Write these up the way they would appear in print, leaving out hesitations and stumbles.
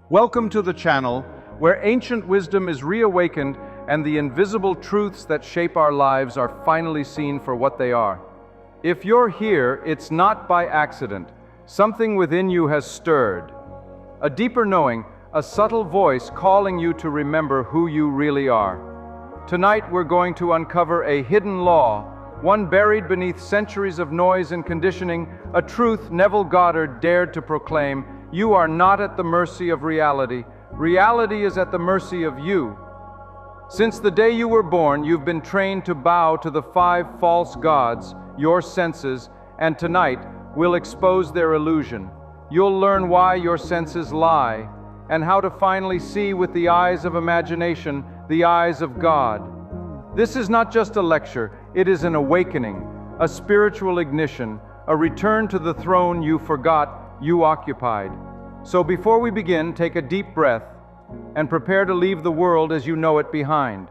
Welcome to the channel where ancient wisdom is reawakened and the invisible truths that shape our lives are finally seen for what they are. If you're here, it's not by accident. Something within you has stirred. A deeper knowing, a subtle voice calling you to remember who you really are. Tonight we're going to uncover a hidden law, one buried beneath centuries of noise and conditioning, a truth Neville Goddard dared to proclaim: you are not at the mercy of reality. Reality is at the mercy of you. Since the day you were born, you've been trained to bow to the 5 false gods, your senses, and tonight we'll expose their illusion. You'll learn why your senses lie, and how to finally see with the eyes of imagination, the eyes of God. This is not just a lecture, it is an awakening, a spiritual ignition, a return to the throne you forgot you occupied. So before we begin, take a deep breath and prepare to leave the world as you know it behind.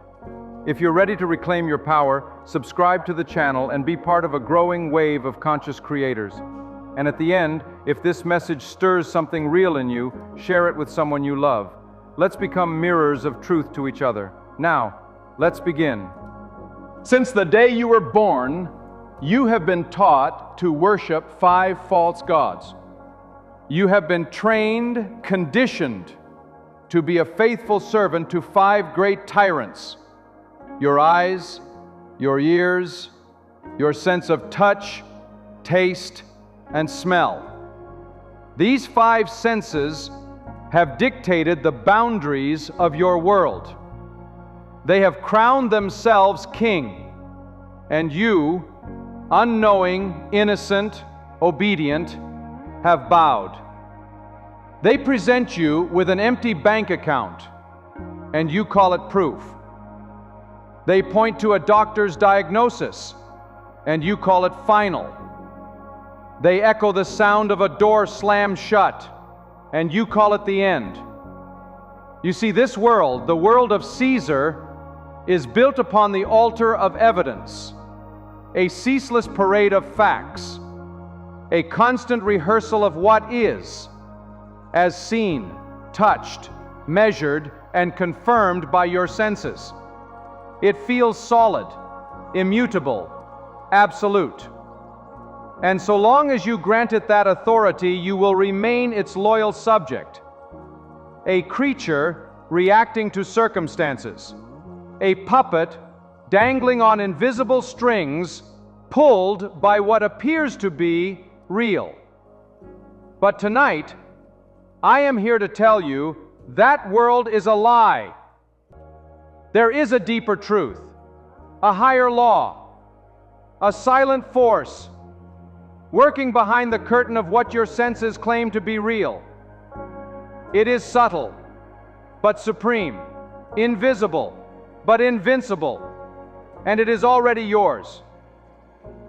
If you're ready to reclaim your power, subscribe to the channel and be part of a growing wave of conscious creators. And at the end, if this message stirs something real in you, share it with someone you love. Let's become mirrors of truth to each other. Now, let's begin. Since the day you were born, you have been taught to worship 5 false gods. You have been trained, conditioned to be a faithful servant to 5 great tyrants: your eyes, your ears, your sense of touch, taste, and smell. These 5 senses have dictated the boundaries of your world. They have crowned themselves king, and you, unknowing, innocent, obedient, have bowed. They present you with an empty bank account, and you call it proof. They point to a doctor's diagnosis, and you call it final. They echo the sound of a door slammed shut, and you call it the end. You see, this world, the world of Caesar, is built upon the altar of evidence, a ceaseless parade of facts, a constant rehearsal of what is, as seen, touched, measured, and confirmed by your senses. It feels solid, immutable, absolute. And so long as you grant it that authority, you will remain its loyal subject, a creature reacting to circumstances, a puppet dangling on invisible strings, pulled by what appears to be real. But tonight, I am here to tell you that world is a lie. There is a deeper truth, a higher law, a silent force working behind the curtain of what your senses claim to be real. It is subtle, but supreme, invisible, but invincible, and it is already yours.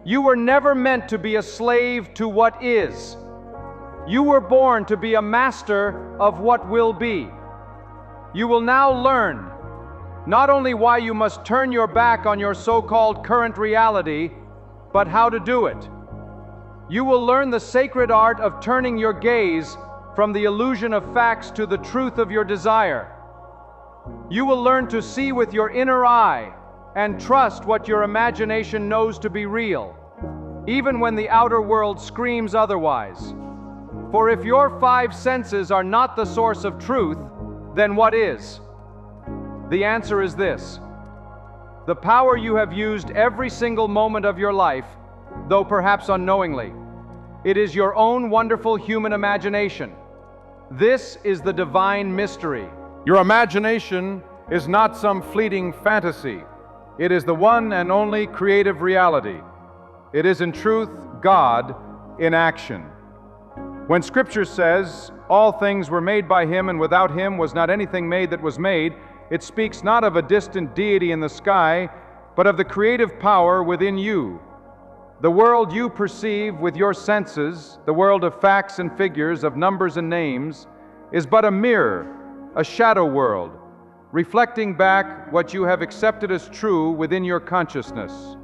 You were never meant to be a slave to what is. You were born to be a master of what will be. You will now learn not only why you must turn your back on your so-called current reality, but how to do it. You will learn the sacred art of turning your gaze from the illusion of facts to the truth of your desire. You will learn to see with your inner eye and trust what your imagination knows to be real, even when the outer world screams otherwise. For if your 5 senses are not the source of truth, then what is? The answer is this: the power you have used every single moment of your life, though perhaps unknowingly. It is your own wonderful human imagination. This is the divine mystery. Your imagination is not some fleeting fantasy. It is the one and only creative reality. It is in truth God in action. When Scripture says, "All things were made by Him, and without Him was not anything made that was made," it speaks not of a distant deity in the sky, but of the creative power within you. The world you perceive with your senses, the world of facts and figures, of numbers and names, is but a mirror, a shadow world, reflecting back what you have accepted as true within your consciousness.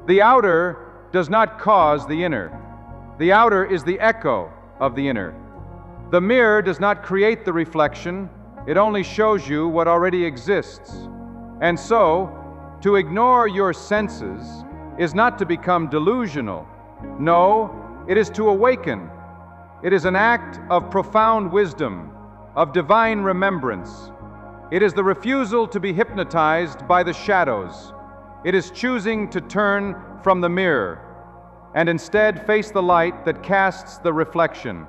The outer does not cause the inner. The outer is the echo of the inner. The mirror does not create the reflection, it only shows you what already exists. And so, to ignore your senses is not to become delusional. No, it is to awaken. It is an act of profound wisdom, of divine remembrance. It is the refusal to be hypnotized by the shadows. It is choosing to turn from the mirror and instead face the light that casts the reflection.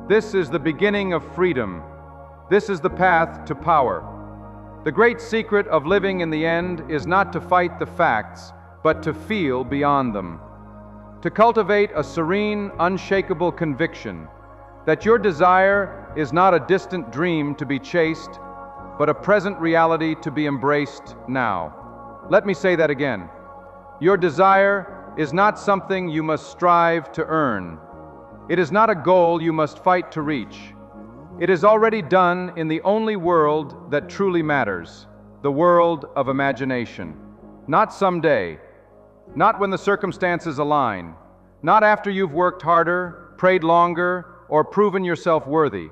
This is the beginning of freedom. This is the path to power. The great secret of living in the end is not to fight the facts, but to feel beyond them. To cultivate a serene, unshakable conviction that your desire is not a distant dream to be chased, but a present reality to be embraced now. Let me say that again. Your desire is not something you must strive to earn. It is not a goal you must fight to reach. It is already done in the only world that truly matters, the world of imagination. Not someday, not when the circumstances align, not after you've worked harder, prayed longer, or proven yourself worthy,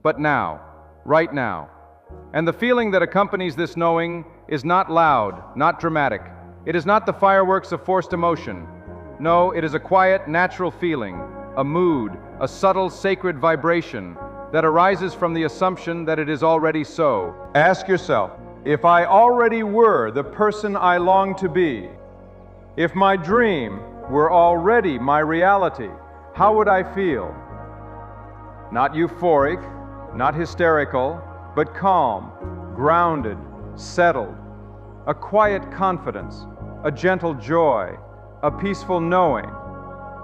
but now, right now. And the feeling that accompanies this knowing is not loud, not dramatic. It is not the fireworks of forced emotion. No, it is a quiet, natural feeling, a mood, a subtle, sacred vibration that arises from the assumption that it is already so. Ask yourself, if I already were the person I long to be, if my dream were already my reality, how would I feel? Not euphoric, not hysterical, but calm, grounded, settled. A quiet confidence, a gentle joy, a peaceful knowing.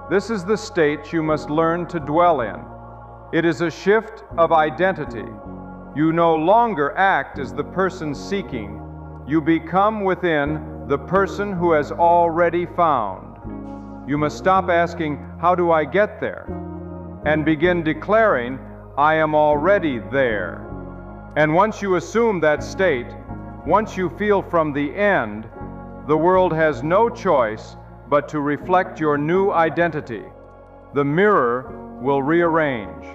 This is the state you must learn to dwell in. It is a shift of identity. You no longer act as the person seeking. You become within the person who has already found. You must stop asking, how do I get there? And begin declaring, I am already there. And once you assume that state, once you feel from the end, the world has no choice but to reflect your new identity. The mirror will rearrange.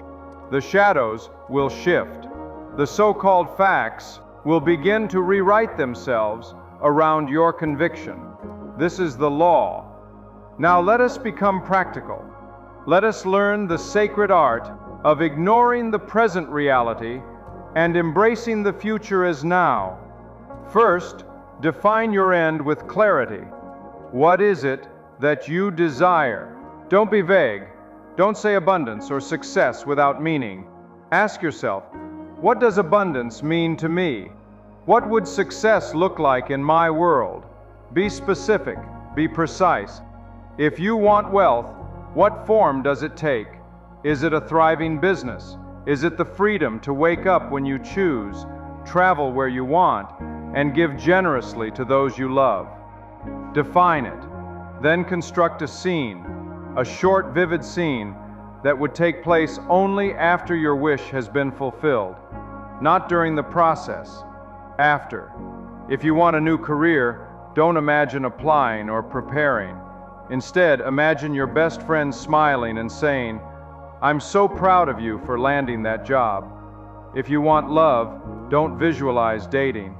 The shadows will shift. The so-called facts will begin to rewrite themselves around your conviction. This is the law. Now let us become practical. Let us learn the sacred art of ignoring the present reality and embracing the future as now. First, define your end with clarity. What is it that you desire? Don't be vague. Don't say abundance or success without meaning. Ask yourself, what does abundance mean to me? What would success look like in my world? Be specific, be precise. If you want wealth, what form does it take? Is it a thriving business? Is it the freedom to wake up when you choose, travel where you want, and give generously to those you love? Define it. Then construct a scene, a short, vivid scene that would take place only after your wish has been fulfilled, not during the process, after. If you want a new career, don't imagine applying or preparing. Instead, imagine your best friend smiling and saying, I'm so proud of you for landing that job. If you want love, don't visualize dating.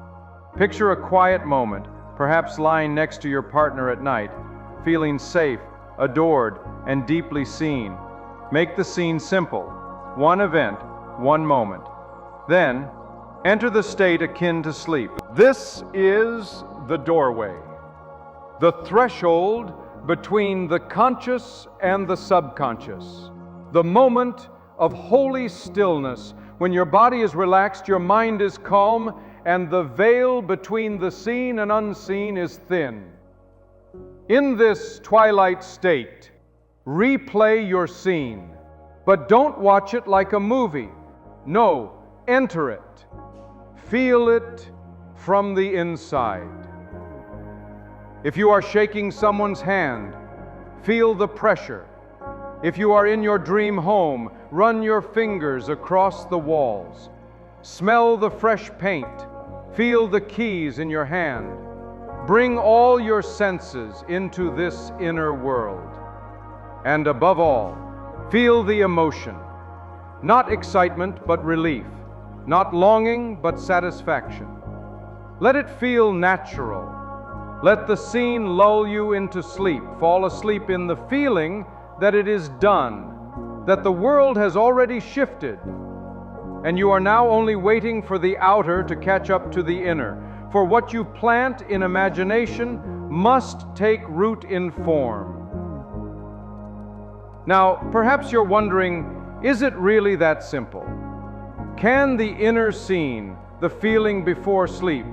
Picture a quiet moment, perhaps lying next to your partner at night, feeling safe, adored, and deeply seen. Make the scene simple. One event, one moment. Then, enter the state akin to sleep. This is the doorway, the threshold between the conscious and the subconscious, the moment of holy stillness when your body is relaxed, your mind is calm, and the veil between the seen and unseen is thin. In this twilight state, replay your scene, but don't watch it like a movie. No, enter it. Feel it from the inside. If you are shaking someone's hand, feel the pressure. If you are in your dream home, run your fingers across the walls. Smell the fresh paint. Feel the keys in your hand. Bring all your senses into this inner world. And above all, feel the emotion. Not excitement, but relief. Not longing, but satisfaction. Let it feel natural. Let the scene lull you into sleep. Fall asleep in the feeling that it is done, that the world has already shifted, and you are now only waiting for the outer to catch up to the inner. For what you plant in imagination must take root in form. Now, perhaps you're wondering, is it really that simple? Can the inner scene, the feeling before sleep,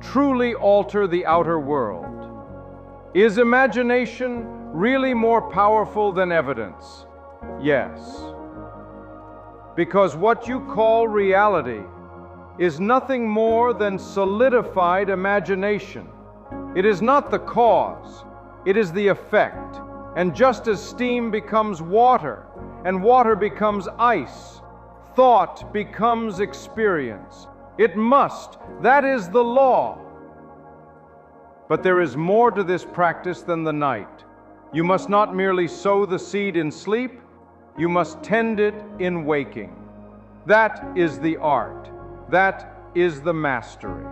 truly alter the outer world? Is imagination really more powerful than evidence? Yes. Because what you call reality is nothing more than solidified imagination. It is not the cause, it is the effect. And just as steam becomes water, and water becomes ice, thought becomes experience. It must. That is the law. But there is more to this practice than the night. You must not merely sow the seed in sleep, you must tend it in waking. That is the art. That is the mastery.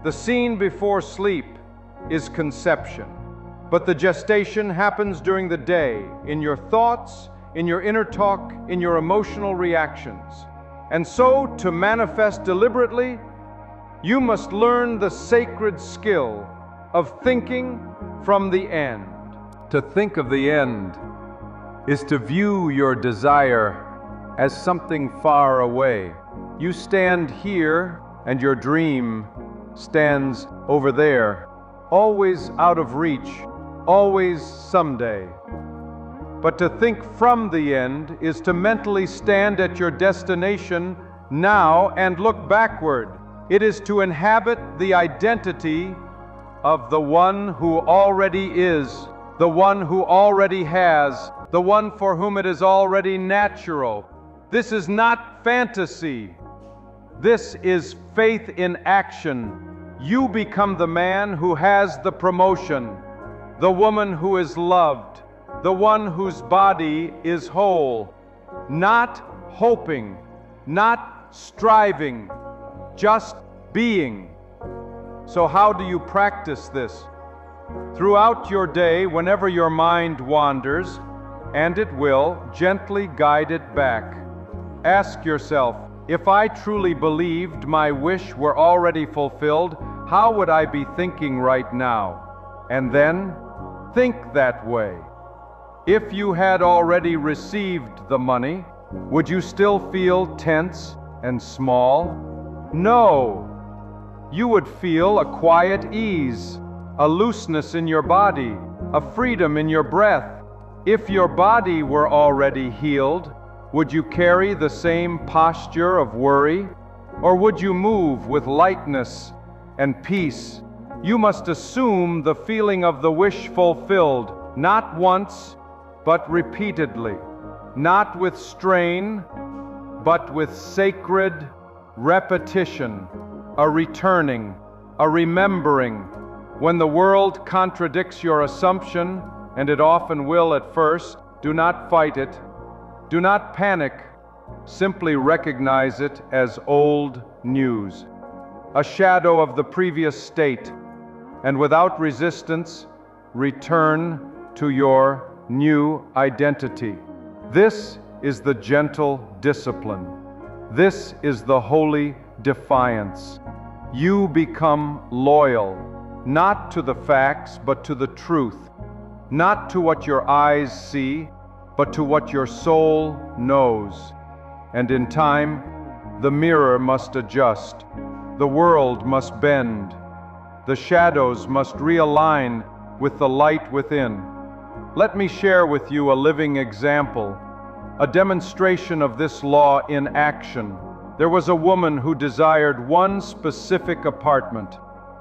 The scene before sleep is conception, but the gestation happens during the day, in your thoughts, in your inner talk, in your emotional reactions. And so, to manifest deliberately, you must learn the sacred skill of thinking from the end. To think of the end is to view your desire as something far away. You stand here, and your dream stands over there, always out of reach, always someday. But to think from the end is to mentally stand at your destination now and look backward. It is to inhabit the identity of the one who already is, the one who already has, the one for whom it is already natural. This is not fantasy. This is faith in action. You become the man who has the promotion, the woman who is loved, the one whose body is whole. Not hoping, not striving, just being. So how do you practice this? Throughout your day, whenever your mind wanders, and it will, gently guide it back. Ask yourself, if I truly believed my wish were already fulfilled, how would I be thinking right now? And then, think that way. If you had already received the money, would you still feel tense and small? No. You would feel a quiet ease, a looseness in your body, a freedom in your breath. If your body were already healed, would you carry the same posture of worry? Or would you move with lightness and peace? You must assume the feeling of the wish fulfilled, not once, but repeatedly. Not with strain, but with sacred repetition, a returning, a remembering. When the world contradicts your assumption, and it often will at first, do not fight it. Do not panic. Simply recognize it as old news, a shadow of the previous state, and without resistance, return to your new identity. This is the gentle discipline. This is the holy defiance. You become loyal, not to the facts, but to the truth, not to what your eyes see, but to what your soul knows. And in time, the mirror must adjust, the world must bend, the shadows must realign with the light within. Let me share with you a living example, a demonstration of this law in action. There was a woman who desired one specific apartment.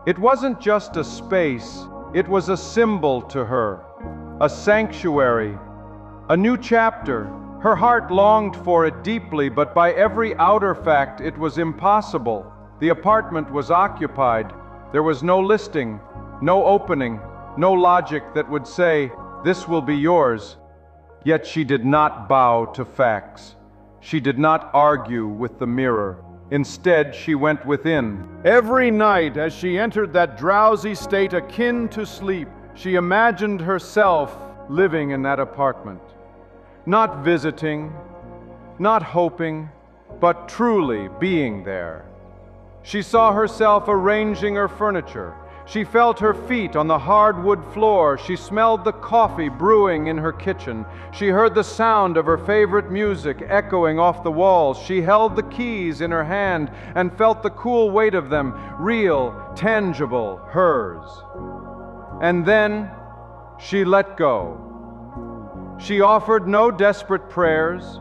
It wasn't just a space, it was a symbol to her, a sanctuary, a new chapter. Her heart longed for it deeply, but by every outer fact it was impossible. The apartment was occupied. There was no listing, no opening, no logic that would say, "This will be yours." Yet she did not bow to facts. She did not argue with the mirror. Instead, she went within. Every night, as she entered that drowsy state akin to sleep, she imagined herself living in that apartment. Not visiting, not hoping, but truly being there. She saw herself arranging her furniture. She felt her feet on the hardwood floor. She smelled the coffee brewing in her kitchen. She heard the sound of her favorite music echoing off the walls. She held the keys in her hand and felt the cool weight of them, real, tangible, hers. And then she let go. She offered no desperate prayers.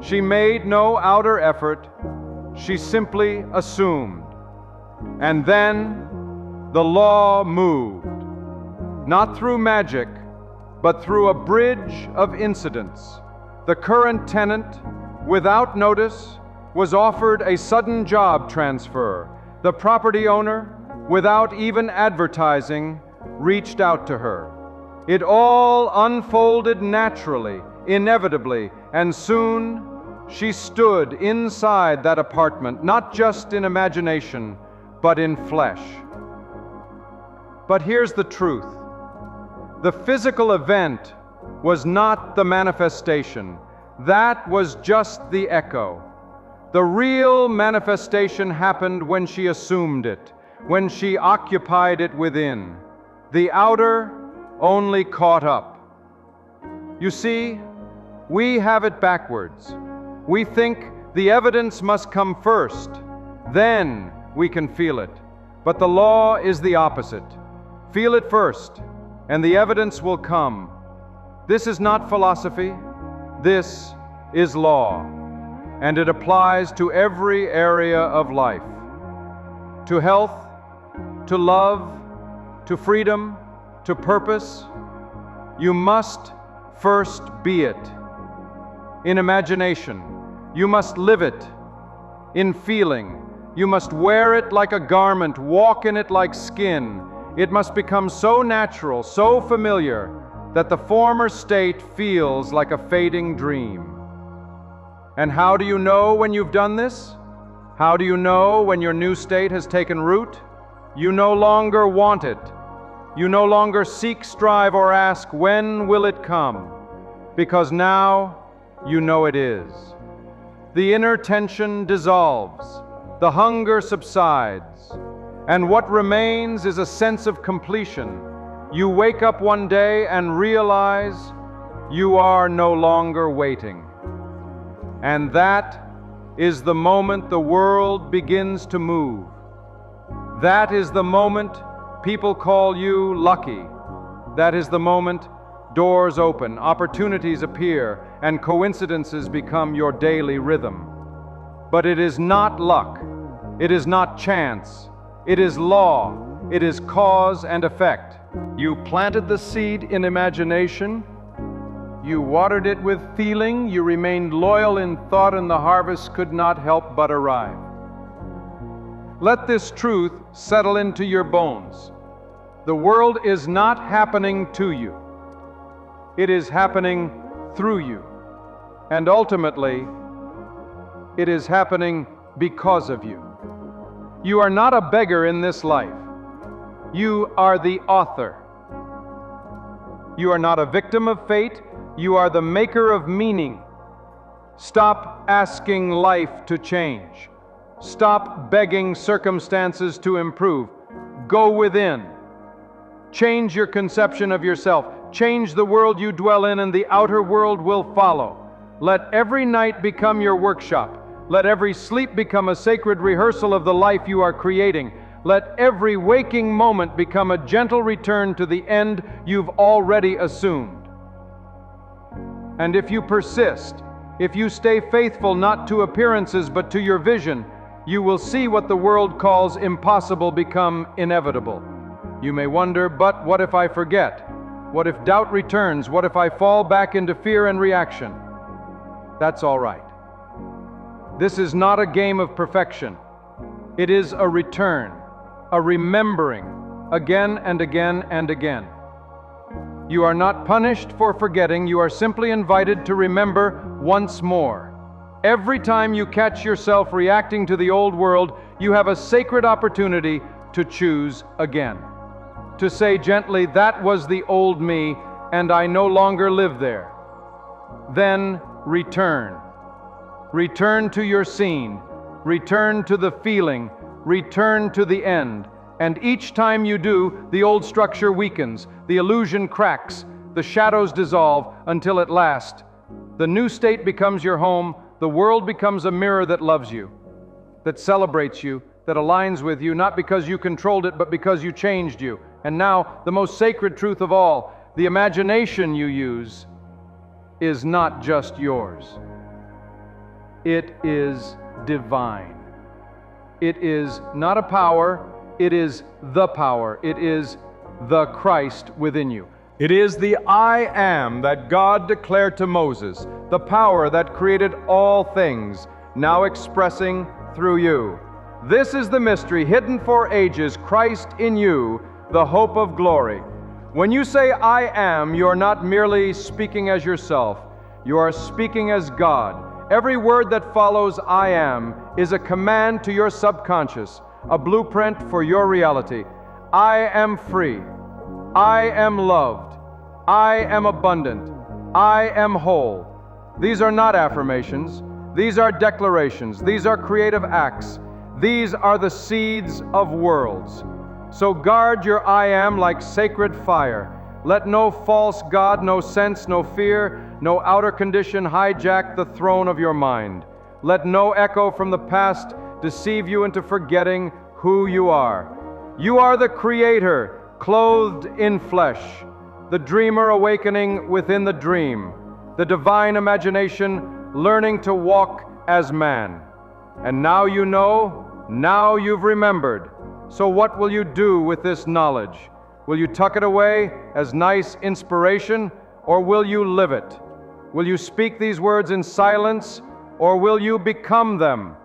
She made no outer effort. She simply assumed. And then the law moved, not through magic, but through a bridge of incidents. The current tenant, without notice, was offered a sudden job transfer. The property owner, without even advertising, reached out to her. It all unfolded naturally, inevitably, and soon she stood inside that apartment, not just in imagination, but in flesh. But here's the truth. The physical event was not the manifestation. That was just the echo. The real manifestation happened when she assumed it, when she occupied it within. The outer only caught up. You see, we have it backwards. We think the evidence must come first, then we can feel it. But the law is the opposite. Feel it first, and the evidence will come. This is not philosophy. This is law, and it applies to every area of life. To health, to love, to freedom, to purpose. You must first be it. In imagination, you must live it. In feeling, you must wear it like a garment, walk in it like skin. It must become so natural, so familiar, that the former state feels like a fading dream. And how do you know when you've done this? How do you know when your new state has taken root? You no longer want it. You no longer seek, strive, or ask, when will it come? Because now you know it is. The inner tension dissolves. The hunger subsides. And what remains is a sense of completion. You wake up one day and realize you are no longer waiting. And that is the moment the world begins to move. That is the moment people call you lucky. That is the moment doors open, opportunities appear, and coincidences become your daily rhythm. But it is not luck. It is not chance. It is law. It is cause and effect. You planted the seed in imagination. You watered it with feeling. You remained loyal in thought, and the harvest could not help but arrive. Let this truth settle into your bones. The world is not happening to you. It is happening through you. And ultimately, it is happening because of you. You are not a beggar in this life. You are the author. You are not a victim of fate. You are the maker of meaning. Stop asking life to change. Stop begging circumstances to improve. Go within. Change your conception of yourself. Change the world you dwell in, and the outer world will follow. Let every night become your workshop. Let every sleep become a sacred rehearsal of the life you are creating. Let every waking moment become a gentle return to the end you've already assumed. And if you persist, if you stay faithful not to appearances but to your vision, you will see what the world calls impossible become inevitable. You may wonder, but what if I forget? What if doubt returns? What if I fall back into fear and reaction? That's all right. This is not a game of perfection. It is a return, a remembering, again and again and again. You are not punished for forgetting. You are simply invited to remember once more. Every time you catch yourself reacting to the old world, you have a sacred opportunity to choose again. To say gently, that was the old me, and I no longer live there. Then return. Return to your scene. Return to the feeling. Return to the end. And each time you do, the old structure weakens, the illusion cracks, the shadows dissolve, until at last, the new state becomes your home, the world becomes a mirror that loves you, that celebrates you, that aligns with you, not because you controlled it, but because you changed you. And now, the most sacred truth of all, the imagination you use is not just yours. It is divine. It is not a power, it is the power. It is the Christ within you. It is the I am that God declared to Moses, the power that created all things, now expressing through you. This is the mystery hidden for ages, Christ in you, the hope of glory. When you say I am, you are not merely speaking as yourself, you are speaking as God. Every word that follows I am is a command to your subconscious, a blueprint for your reality. I am free. I am loved. I am abundant. I am whole. These are not affirmations. These are declarations. These are creative acts. These are the seeds of worlds. So guard your I am like sacred fire. Let no false god, no sense, no fear, no outer condition hijack the throne of your mind. Let no echo from the past deceive you into forgetting who you are. You are the creator, clothed in flesh, the dreamer awakening within the dream, the divine imagination learning to walk as man. And now you know, now you've remembered. So what will you do with this knowledge? Will you tuck it away as nice inspiration, or will you live it? Will you speak these words in silence, or will you become them?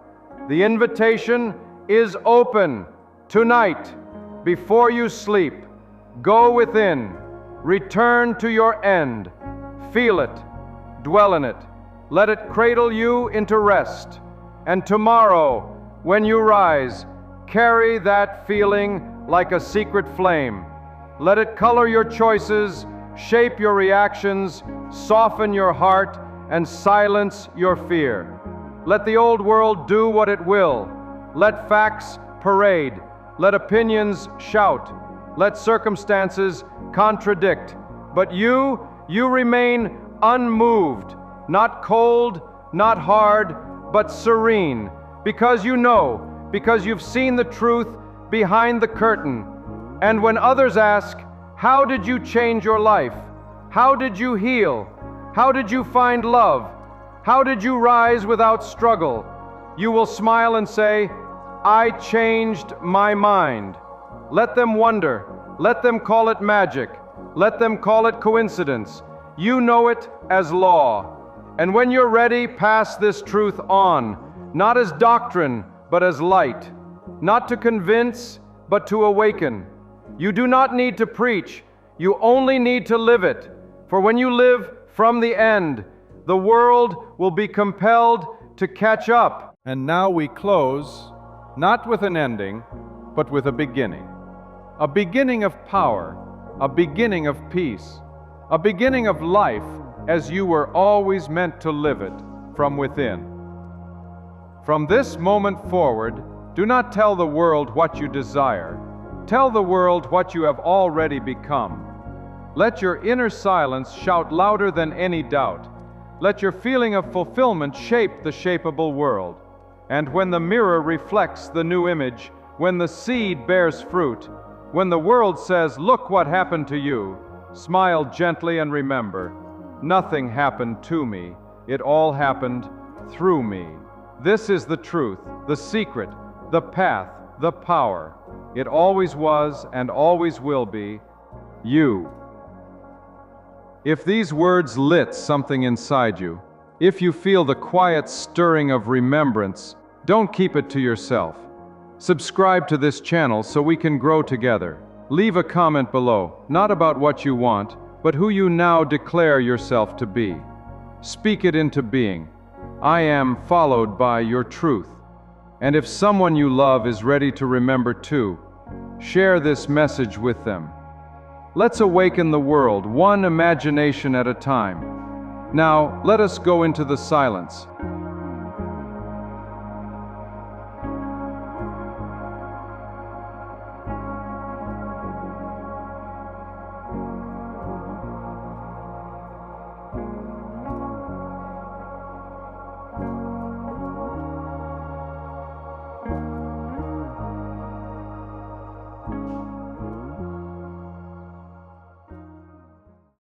The invitation is open tonight. Before you sleep, go within, return to your end, feel it, dwell in it, let it cradle you into rest. And tomorrow, when you rise, carry that feeling like a secret flame. Let it color your choices, shape your reactions, soften your heart, and silence your fear. Let the old world do what it will. Let facts parade. Let opinions shout. Let circumstances contradict. But you remain unmoved, not cold, not hard, but serene, because you know, because you've seen the truth behind the curtain. And when others ask, how did you change your life? How did you heal? How did you find love? How did you rise without struggle? You will smile and say, I changed my mind. Let them wonder. Let them call it magic. Let them call it coincidence. You know it as law. And when you're ready, pass this truth on, not as doctrine, but as light. Not to convince, but to awaken. You do not need to preach. You only need to live it. For when you live from the end, the world will be compelled to catch up. And now we close, not with an ending, but with a beginning. A beginning of power, a beginning of peace, a beginning of life as you were always meant to live it from within. From this moment forward, do not tell the world what you desire. Tell the world what you have already become. Let your inner silence shout louder than any doubt. Let your feeling of fulfillment shape the shapeable world. And when the mirror reflects the new image, when the seed bears fruit, when the world says, look what happened to you, smile gently and remember, nothing happened to me, it all happened through me. This is the truth, the secret, the path, the power. It always was and always will be you. If these words lit something inside you, if you feel the quiet stirring of remembrance, don't keep it to yourself. Subscribe to this channel so we can grow together. Leave a comment below, not about what you want, but who you now declare yourself to be. Speak it into being. I am followed by your truth. And if someone you love is ready to remember too, share this message with them. Let's awaken the world, one imagination at a time. Now, let us go into the silence.